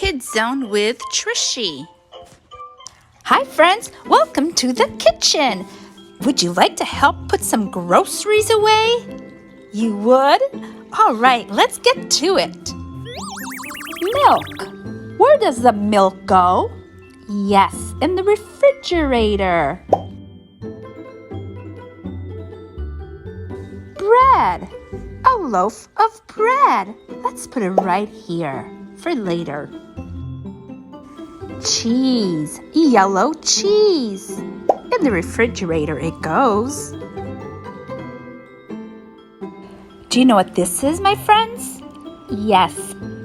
Kids Zone with Trishy. Hi friends, welcome to the kitchen. Would you like to help put some groceries away? You would? All right, let's get to it. Milk. Where does the milk go? Yes, in the refrigerator. Bread. A loaf of bread. Let's put it right here for later. Cheese. Yellow cheese. In the refrigerator it goes. Do you know what this is, my friends? Yes,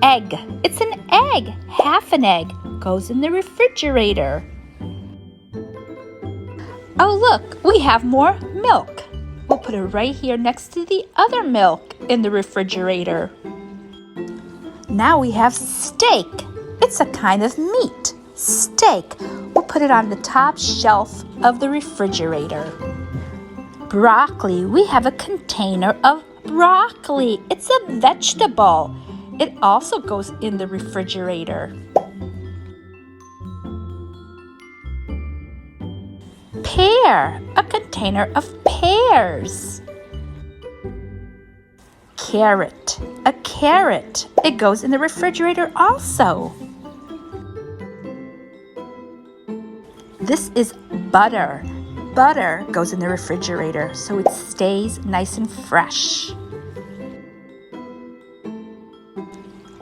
egg. It's an egg. Half an egg goes in the refrigerator. Oh, look, we have more milk. We'll put it right here next to the other milk in the refrigerator. Now we have steak. It's a kind of meat. Steak. We'll put it on the top shelf of the refrigerator. Broccoli. We have a container of broccoli. It's a vegetable. It also goes in the refrigerator. Pear, a container of pears. Carrot, a carrot. It goes in the refrigerator also. This is butter. Butter goes in the refrigerator so it stays nice and fresh.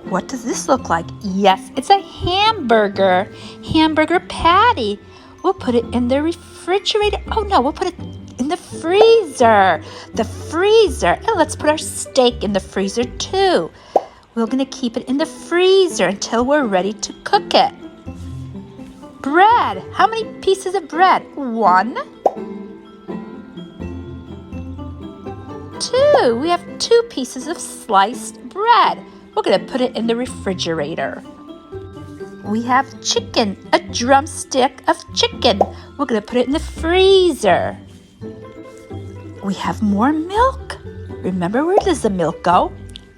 What does this look like? Yes, it's a hamburger. Hamburger patty. We'll put it in the refrigerator. Oh no, we'll put it in the freezer. The freezer. And let's put our steak in the freezer too. We're going to keep it in the freezer until we're ready to cook it. Bread. How many pieces of bread? 1, 2. We have 2 pieces of sliced bread. We're going to put it in the refrigerator. We have chicken, a drumstick of chicken. We're going to put it in the freezer. We have more milk. Remember, where does the milk go?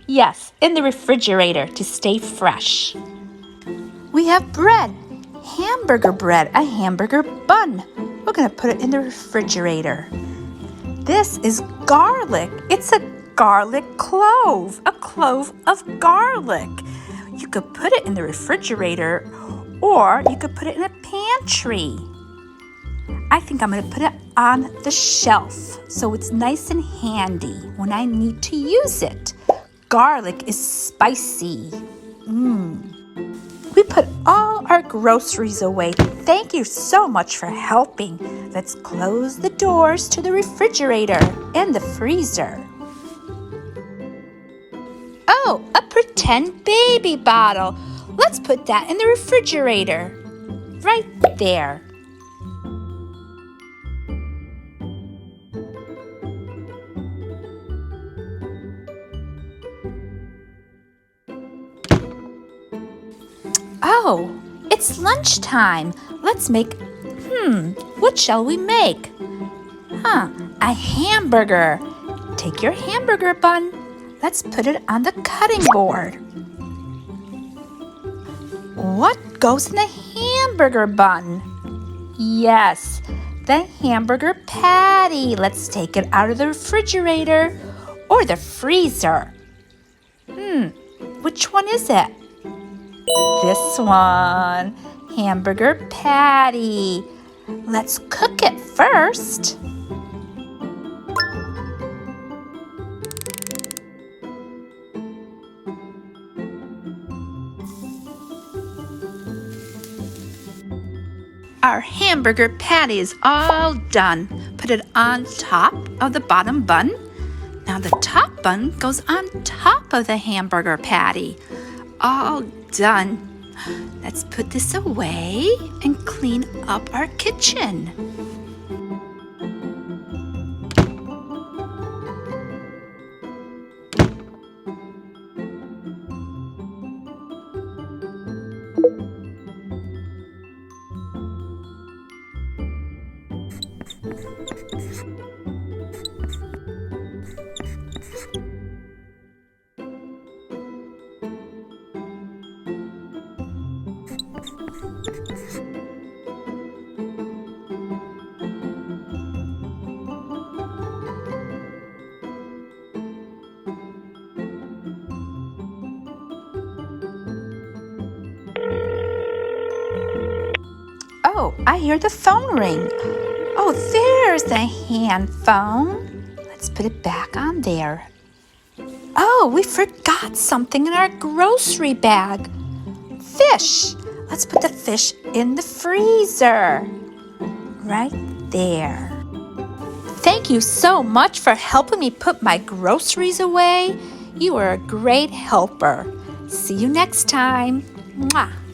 Yes, in the refrigerator to stay fresh. We have bread, hamburger bread, a hamburger bun. We're going to put it in the refrigerator. This is garlic. It's a garlic clove, a clove of garlic. You could put it in the refrigerator or you could put it in a pantry. I think I'm going to put it on the shelf so it's nice and handy when I need to use it. Garlic is spicy. We put all our groceries away. Thank you so much for helping. Let's close the doors to the refrigerator and the freezer. Oh, a pretend baby bottle. Let's put that in the refrigerator. Right there. Oh, it's lunchtime. Let's make, what shall we make? A hamburger. Take your hamburger bun. Let's put it on the cutting board. What goes in the hamburger bun? Yes, the hamburger patty. Let's take it out of the refrigerator or the freezer. Which one is it? This one, hamburger patty. Let's cook it first. Our hamburger patty is all done. Put it on top of the bottom bun. Now the top bun goes on top of the hamburger patty. All done. Let's put this away and clean up our kitchen. Oh, I hear the phone ring. Oh, there's the hand phone. Let's put it back on there. Oh, we forgot something in our grocery bag. Fish. Let's put the fish in the freezer. Right there. Thank you so much for helping me put my groceries away. You are a great helper. See you next time. Mwah.